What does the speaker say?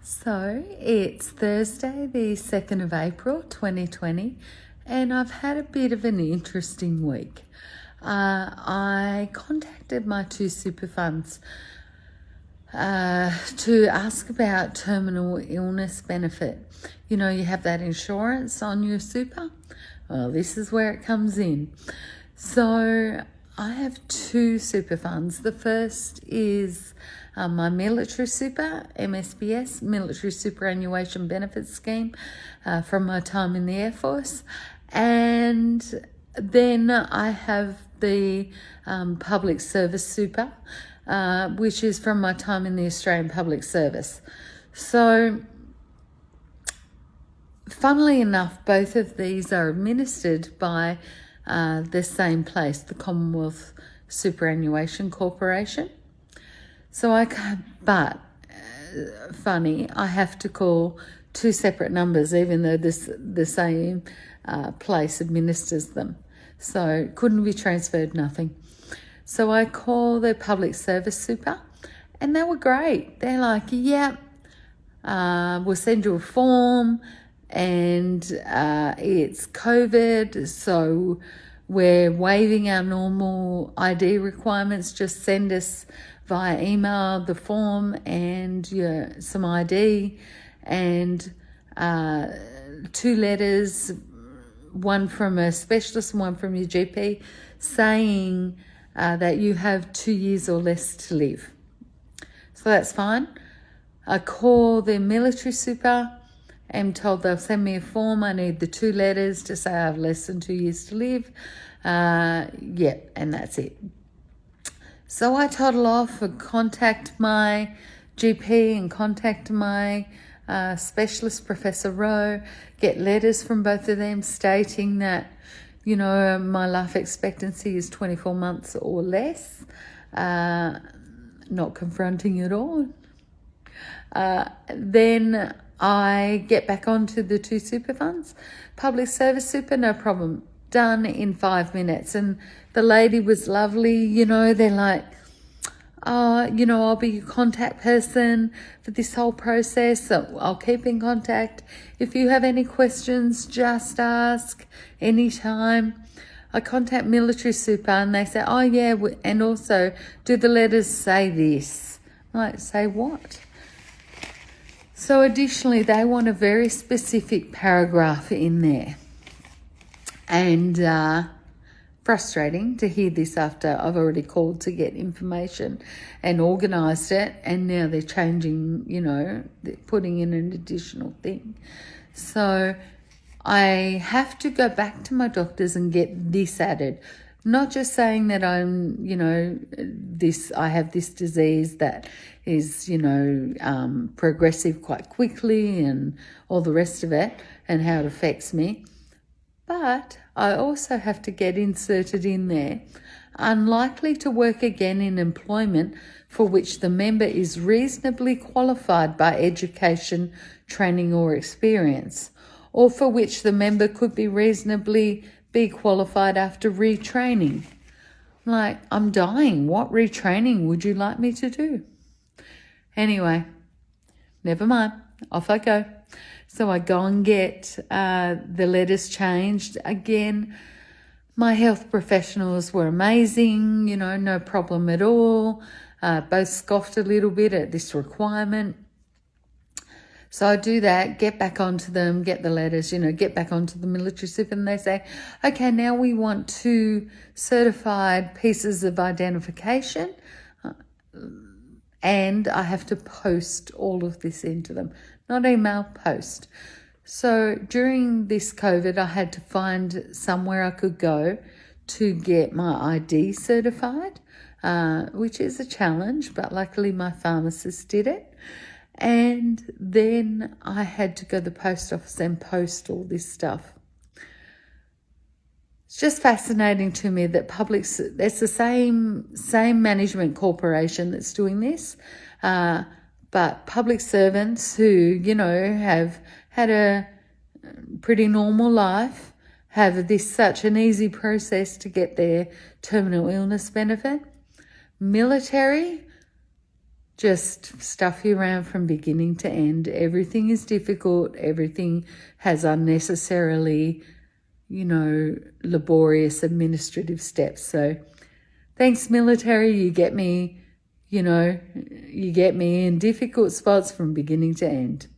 So it's Thursday, the 2nd of April, 2020, and I've had a bit of an interesting week. I contacted my two super funds to ask about terminal illness benefit. You know, you have that insurance on your super. Well, this is where it comes in. So I have two super funds. The first is my military super, MSBS, Military Superannuation Benefit Scheme, from my time in the Air Force. And then I have the public service super, which is from my time in the Australian Public Service. So funnily enough, both of these are administered by the same place, the Commonwealth Superannuation Corporation. So I can't, but funny, I have to call two separate numbers, even though the same place administers them. So couldn't be transferred, nothing. So I call the public service super, and they were great. They're like, yeah, we'll send you a form, and it's COVID, so we're waiving our normal ID requirements. Just send us via email the form and some ID and two letters, one from a specialist and one from your GP, saying that you have 2 years or less to live. So that's fine. I call the military super. I'm told they'll send me a form. I need the 2 letters to say I have less than 2 years to live. And that's it. So I toddle off and contact my GP and contact my specialist, Professor Rowe, get letters from both of them stating that, you know, my life expectancy is 24 months or less. Not confronting at all. Then I get back onto the two super funds. Public service super, no problem. Done in 5 minutes. And the lady was lovely, you know, they're like, you know, I'll be your contact person for this whole process. So I'll keep in contact. If you have any questions, just ask anytime. I contact military super and they say, oh yeah, and also do the letters say this? I'm like, say what? So additionally, they want a very specific paragraph in there. And frustrating to hear this after I've already called to get information and organised it, and now they're changing, you know, putting in an additional thing. So I have to go back to my doctors and get this added. Not just saying that I'm, you know, I have this disease that is, you know, progressive quite quickly and all the rest of it and how it affects me. But I also have to get inserted in there, unlikely to work again in employment for which the member is reasonably qualified by education, training or experience, or for which the member could be reasonably be qualified after retraining. Like, I'm dying. What retraining would you like me to do? Anyway, never mind. Off I go. So I go and get the letters changed. Again, my health professionals were amazing, you know, no problem at all. Both scoffed a little bit at this requirement. So I do that, get back onto them, get the letters, you know, get back onto the military super, and they say, okay, now we want 2 certified pieces of identification, and I have to post all of this into them. Not email, post. So during this COVID, I had to find somewhere I could go to get my ID certified, which is a challenge, but luckily my pharmacist did it. And then I had to go to the post office and post all this stuff. It's just fascinating to me that it's the same management corporation that's doing this, but public servants who, you know, have had a pretty normal life have such an easy process to get their terminal illness benefit. Military just stuff you around from beginning to end. Everything is difficult. Everything has unnecessarily, laborious administrative steps. So thanks, military. You get me in difficult spots from beginning to end.